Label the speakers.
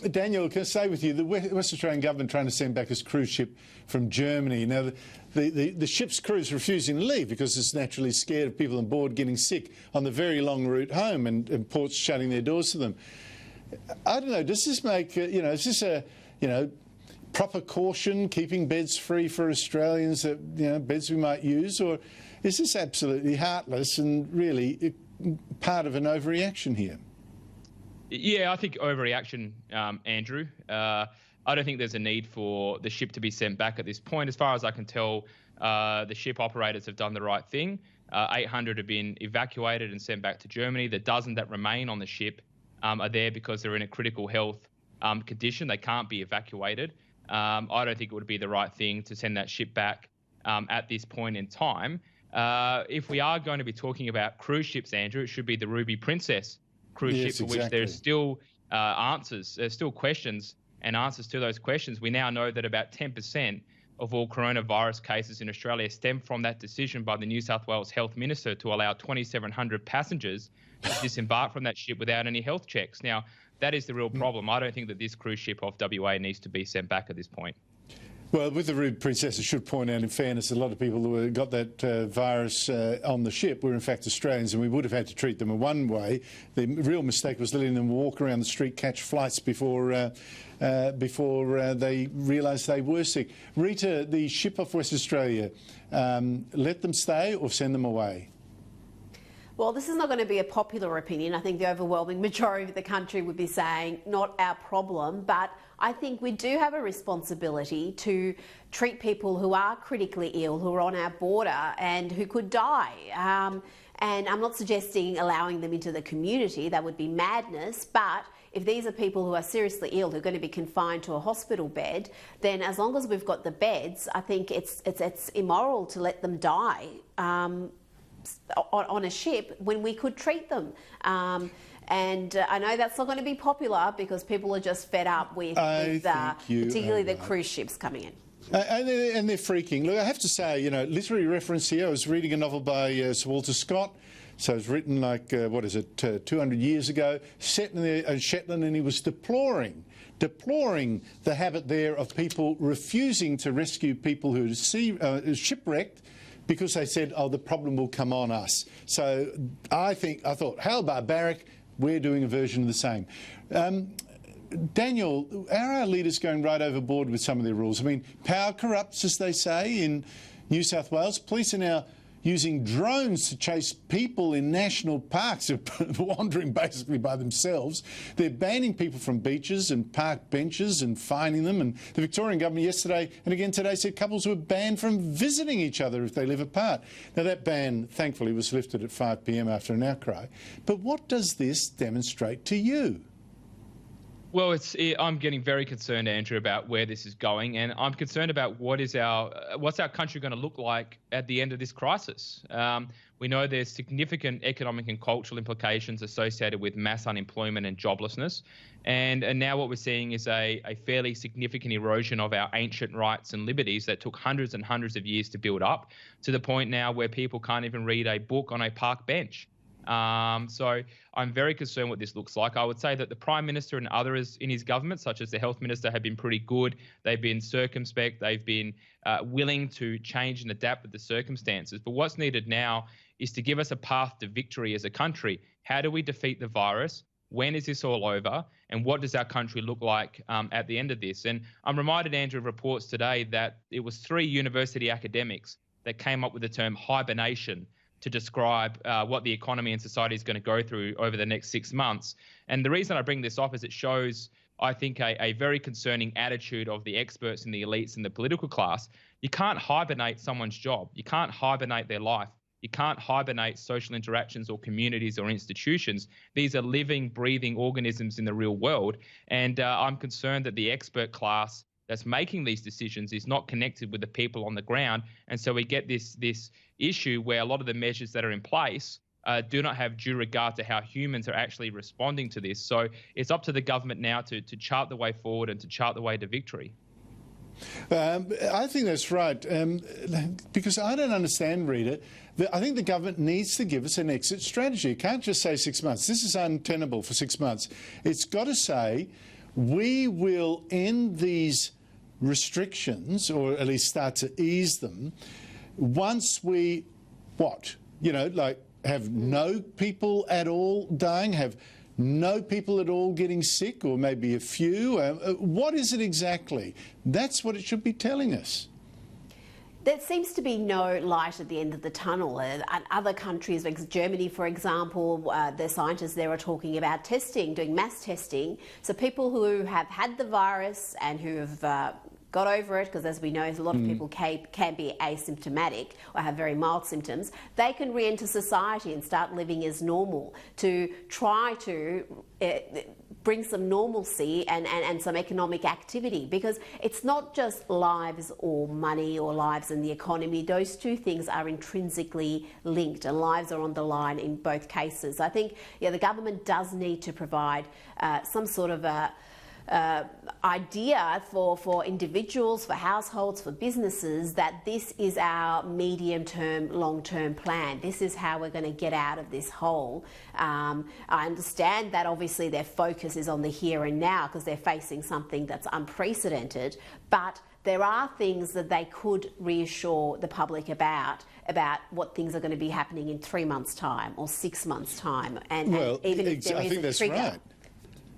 Speaker 1: Daniel, can I say with you, the West Australian government trying to send back this cruise ship from Germany. Now, the ship's crew is refusing to leave because it's naturally scared of people on board getting sick on the very long route home and ports shutting their doors to them. I don't know, does this make, is this a, proper caution, keeping beds free for Australians, that, beds we might use, or is this absolutely heartless and really part of an overreaction here?
Speaker 2: Yeah, I think overreaction, Andrew. I don't think there's a need for the ship to be sent back at this point. As far as I can tell, the ship operators have done the right thing. 800 have been evacuated and sent back to Germany. The dozen that remain on the ship are there because they're in a critical health condition. They can't be evacuated. I don't think it would be the right thing to send that ship back at this point in time. If we are going to be talking about cruise ships, Andrew, it should be the Ruby Princess cruise ship, for which there's still answers. There's still questions and answers to those questions. We now know that about 10% of all coronavirus cases in Australia stem from that decision by the New South Wales Health Minister to allow 2,700 passengers to disembark from that ship without any health checks. Now, that is the real problem. I don't think that this cruise ship off WA needs to be sent back at this point.
Speaker 1: Well, with the Ruby Princess, I should point out, in fairness, a lot of people who got that virus on the ship were in fact Australians, and we would have had to treat them in one way. The real mistake was letting them walk around the street, catch flights before they realised they were sick. Rita, the ship off West Australia, let them stay or send them away?
Speaker 3: Well, this is not going to be a popular opinion. I think the overwhelming majority of the country would be saying, not our problem, but I think we do have a responsibility to treat people who are critically ill, who are on our border and who could die. And I'm not suggesting allowing them into the community. That would be madness. But if these are people who are seriously ill, who are going to be confined to a hospital bed, then as long as we've got the beds, I think it's immoral to let them die on a ship when we could treat them. And I know that's not going to be popular because people are just fed up with particularly the cruise ships coming in.
Speaker 1: And they're freaking. Look, I have to say, literary reference here. I was reading a novel by Sir Walter Scott. So it was written like, 200 years ago, set in Shetland, and he was deploring the habit there of people refusing to rescue people who are shipwrecked, because they said, oh, the problem will come on us. So I thought, how barbaric, we're doing a version of the same. Daniel, are our leaders going right overboard with some of their rules? I mean, power corrupts, as they say in New South Wales. Police are now using drones to chase people in national parks who are wandering basically by themselves. They're banning people from beaches and park benches and fining them. And the Victorian government yesterday and again today said couples were banned from visiting each other if they live apart. Now, that ban, thankfully, was lifted at 5 p.m. after an outcry. But what does this demonstrate to you?
Speaker 2: Well, I'm getting very concerned, Andrew, about where this is going, and I'm concerned about what's our country going to look like at the end of this crisis. We know there's significant economic and cultural implications associated with mass unemployment and joblessness, and now what we're seeing is a fairly significant erosion of our ancient rights and liberties that took hundreds and hundreds of years to build up, to the point now where people can't even read a book on a park bench. So I'm very concerned what this looks like. I would say that the Prime Minister and others in his government, such as the Health Minister, have been pretty good. They've been circumspect. They've been willing to change and adapt with the circumstances. But what's needed now is to give us a path to victory as a country. How do we defeat the virus? When is this all over? And what does our country look like at the end of this? And I'm reminded, Andrew, of reports today that it was 3 university academics that came up with the term hibernation to describe what the economy and society is going to go through over the next 6 months. And the reason I bring this up is it shows, I think, a very concerning attitude of the experts and the elites and the political class. You can't hibernate someone's job. You can't hibernate their life. You can't hibernate social interactions or communities or institutions. These are living, breathing organisms in the real world. And I'm concerned that the expert class that's making these decisions is not connected with the people on the ground. And so we get this issue where a lot of the measures that are in place do not have due regard to how humans are actually responding to this. So it's up to the government now to chart the way forward and to chart the way to victory.
Speaker 1: I think that's right, because I don't understand, Rita. I think the government needs to give us an exit strategy. It can't just say 6 months. This is untenable for 6 months. It's got to say, we will end these restrictions, or at least start to ease them, once we, have no people at all dying, have no people at all getting sick, or maybe a few? What is it exactly? That's what it should be telling us.
Speaker 3: There seems to be no light at the end of the tunnel. Other countries, like Germany, for example, the scientists there are talking about testing, doing mass testing. So people who have had the virus and who have got over it, because as we know, a lot of people can be asymptomatic or have very mild symptoms, they can re-enter society and start living as normal, to try to bring some normalcy and some economic activity, because it's not just lives or money or lives and the economy. Those two things are intrinsically linked, and lives are on the line in both cases. I think the government does need to provide some sort of a idea for individuals, for households, for businesses, that this is our medium-term, long-term plan. This is how we're going to get out of this hole. I understand that obviously their focus is on the here and now because they're facing something that's unprecedented, but there are things that they could reassure the public about what things are going to be happening in 3 months' time or 6 months' time. And even if there is a trigger.
Speaker 1: Right.